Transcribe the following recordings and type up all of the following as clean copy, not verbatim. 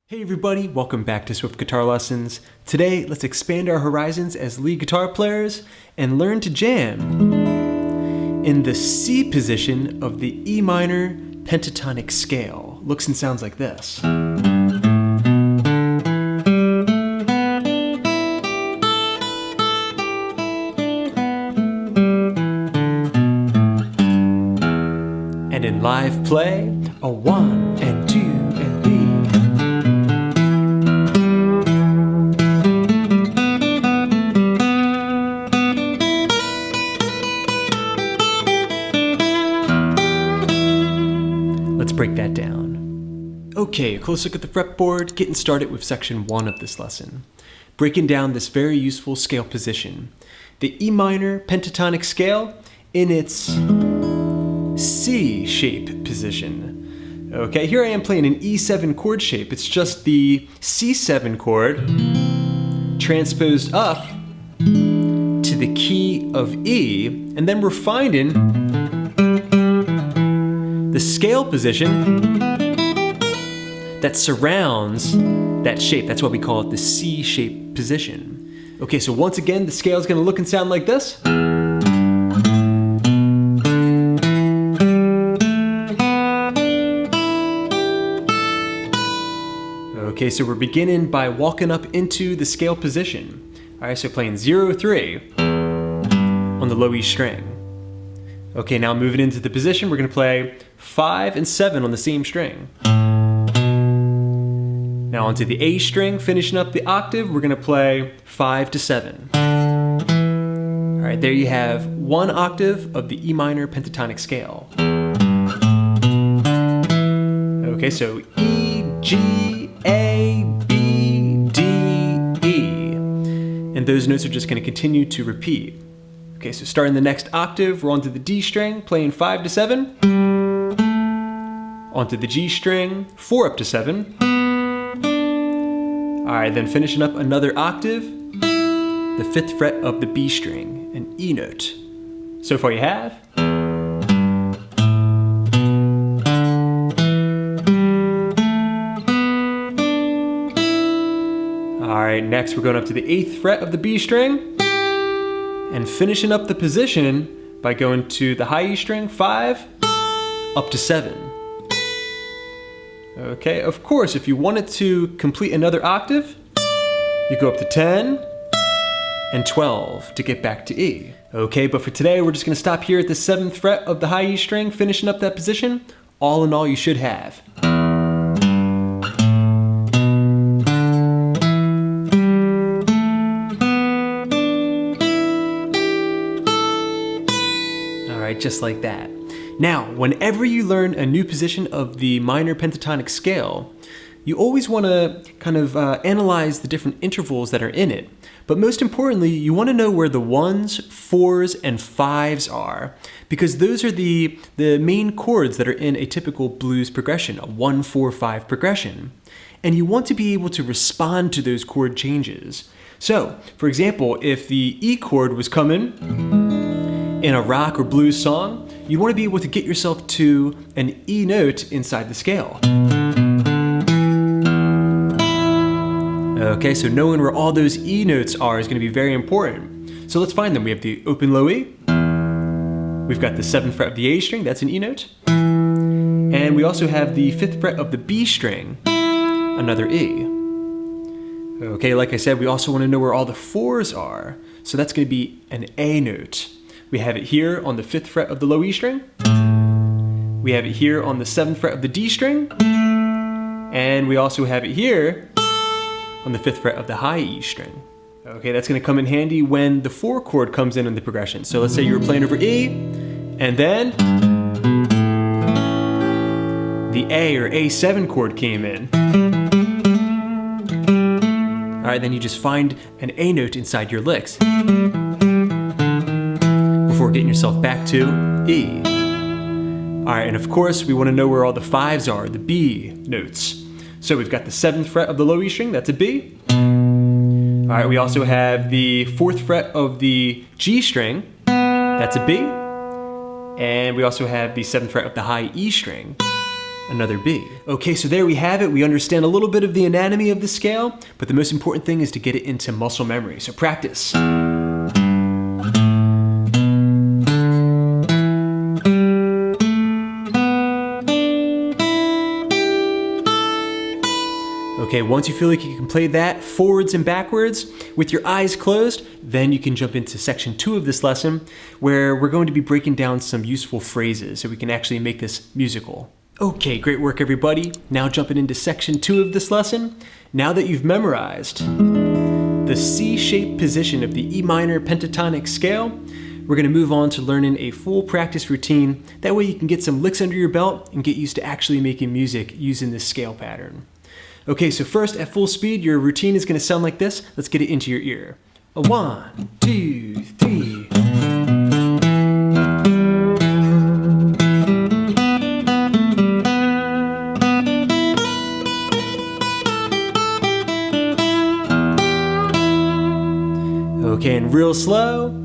Hey everybody, welcome back to Swift Guitar Lessons. Today, let's expand our horizons as lead guitar players and learn to jam in the C position of the E minor pentatonic scale. Looks and sounds like this. And in live play, a 1 and 2 and 3. Let's break that down. Okay, a close look at the fretboard, getting started with section 1 of this lesson. Breaking down this very useful scale position. The E minor pentatonic scale in its C shape position. Okay, here I am playing an E7 chord shape. It's just the C7 chord transposed up to the key of E, and then we're finding the scale position that surrounds that shape. That's why we call it the C shape position. Okay, so once again, the scale is going to look and sound like this. Okay, so we're beginning by walking up into the scale position. All right, so playing 0, 3 on the low E string. Okay, now moving into the position, we're gonna play 5 and 7 on the same string. Now onto the A string, finishing up the octave, we're gonna play 5 to 7. All right, there you have one octave of the E minor pentatonic scale. Okay, so E, G, A, B, D, E. And those notes are just gonna continue to repeat. Okay, so starting the next octave, we're onto the D string, playing 5 to 7. Onto the G string, 4 up to 7. All right, then finishing up another octave, the 5th fret of the B string, an E note. So far you have. All right, next we're going up to the 8th fret of the B string and finishing up the position by going to the high E string, 5 up to 7. Okay, of course, if you wanted to complete another octave, you go up to 10 and 12 to get back to E. Okay, but for today, we're just gonna stop here at the 7th fret of the high E string, finishing up that position. All in all, you should have. All right, just like that. Now, whenever you learn a new position of the minor pentatonic scale, you always want to kind of analyze the different intervals that are in it. But most importantly, you want to know where the 1s, 4s, and 5s are, because those are the main chords that are in a typical blues progression, a 1-4-5 progression. And you want to be able to respond to those chord changes. So, for example, if the E chord was coming in a rock or blues song, you want to be able to get yourself to an E note inside the scale. Okay, so knowing where all those E notes are is going to be very important. So let's find them. We have the open low E. We've got the 7th fret of the A string, that's an E note. And we also have the 5th fret of the B string, another E. Okay, like I said, we also want to know where all the 4s are. So that's going to be an A note. We have it here on the 5th fret of the low E string. We have it here on the 7th fret of the D string. And we also have it here on the 5th fret of the high E string. Okay, that's gonna come in handy when the 4 chord comes in the progression. So let's say you were playing over E, and then the A or A7 chord came in. All right, then you just find an A note inside your licks before getting yourself back to E. All right, and of course, we want to know where all the 5s are, the B notes. So we've got the 7th fret of the low E string, that's a B. All right, we also have the 4th fret of the G string, that's a B. And we also have the 7th fret of the high E string, another B. Okay, so there we have it. We understand a little bit of the anatomy of the scale, but the most important thing is to get it into muscle memory. So practice. Okay, once you feel like you can play that forwards and backwards with your eyes closed, then you can jump into section 2 of this lesson, where we're going to be breaking down some useful phrases so we can actually make this musical. Okay, great work everybody. Now jumping into section 2 of this lesson. Now that you've memorized the C-shaped position of the E minor pentatonic scale, we're going to move on to learning a full practice routine. That way you can get some licks under your belt and get used to actually making music using this scale pattern. Okay, so first at full speed, your routine is going to sound like this. Let's get it into your ear. 1, 2, 3. Okay, and real slow.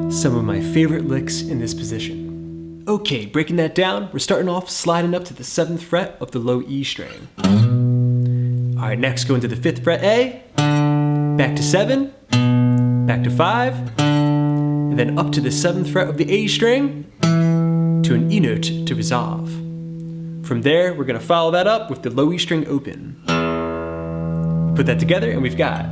Some of my favorite licks in this position. Okay, breaking that down, we're starting off sliding up to the 7th fret of the low E string. Alright, next going to the 5th fret A, back to 7, back to 5, and then up to the 7th fret of the A string to an E note to resolve. From there, we're going to follow that up with the low E string open. Put that together and we've got.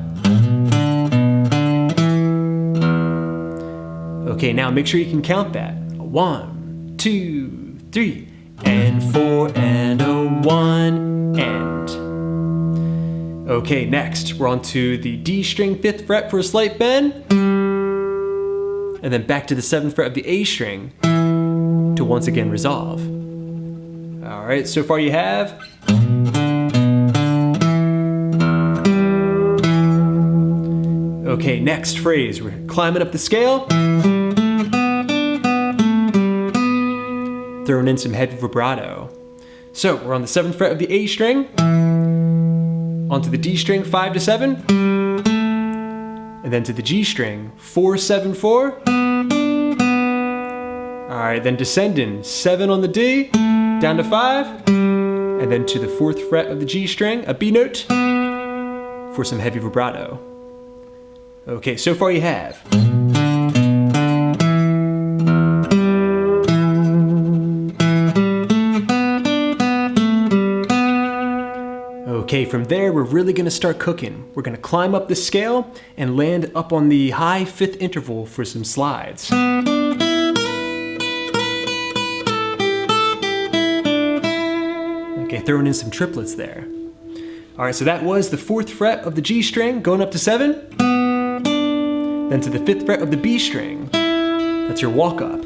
Okay, now make sure you can count that. 1, 2, 3, and 4, and a 1, and. Okay, next we're on to the D string 5th fret for a slight bend, and then back to the 7th fret of the A string to once again resolve. All right, so far you have. Okay, next phrase, we're climbing up the scale. Throwing in some heavy vibrato. So we're on the 7th fret of the A string, onto the D string 5 to 7, and then to the G string 4, 7, 4. Alright, then descending 7 on the D, down to 5, and then to the 4th fret of the G string, a B note, for some heavy vibrato. Okay, so far you have. Okay, from there, we're really gonna start cooking. We're gonna climb up the scale and land up on the high 5th interval for some slides. Okay, throwing in some triplets there. All right, so that was the 4th fret of the G string going up to 7, then to the 5th fret of the B string. That's your walk up.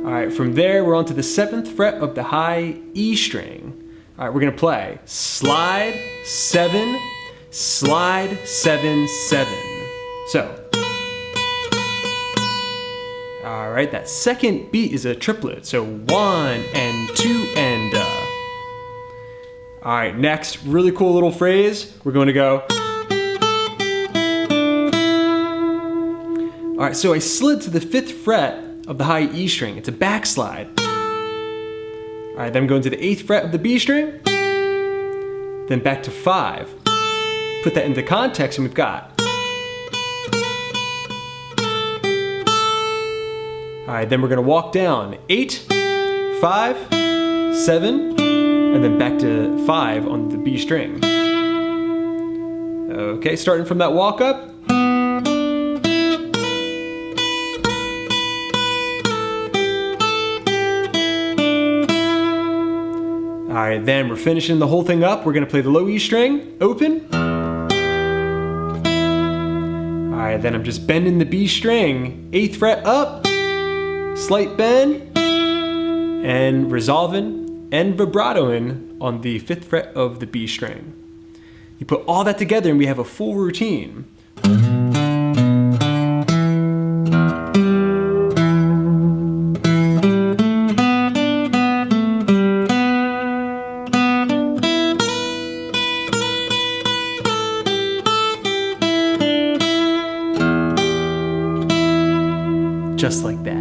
All right, from there, we're on to the 7th fret of the high E string. All right, we're gonna play slide, 7, slide, 7, 7. So, all right, that second beat is a triplet. So 1 and 2 and All right, next, really cool little phrase. We're going to go. All right, so I slid to the 5th fret of the high E string. It's a backslide. All right, then I'm going to the 8th fret of the B string, then back to 5. Put that into context and we've got. All right, then we're gonna walk down 8, 5, 7, and then back to 5 on the B string. Okay, starting from that walk up. All right, then we're finishing the whole thing up. We're gonna play the low E string, open. All right, then I'm just bending the B string, 8th fret up, slight bend, and resolving and vibratoing on the 5th fret of the B string. You put all that together and we have a full routine. just like that.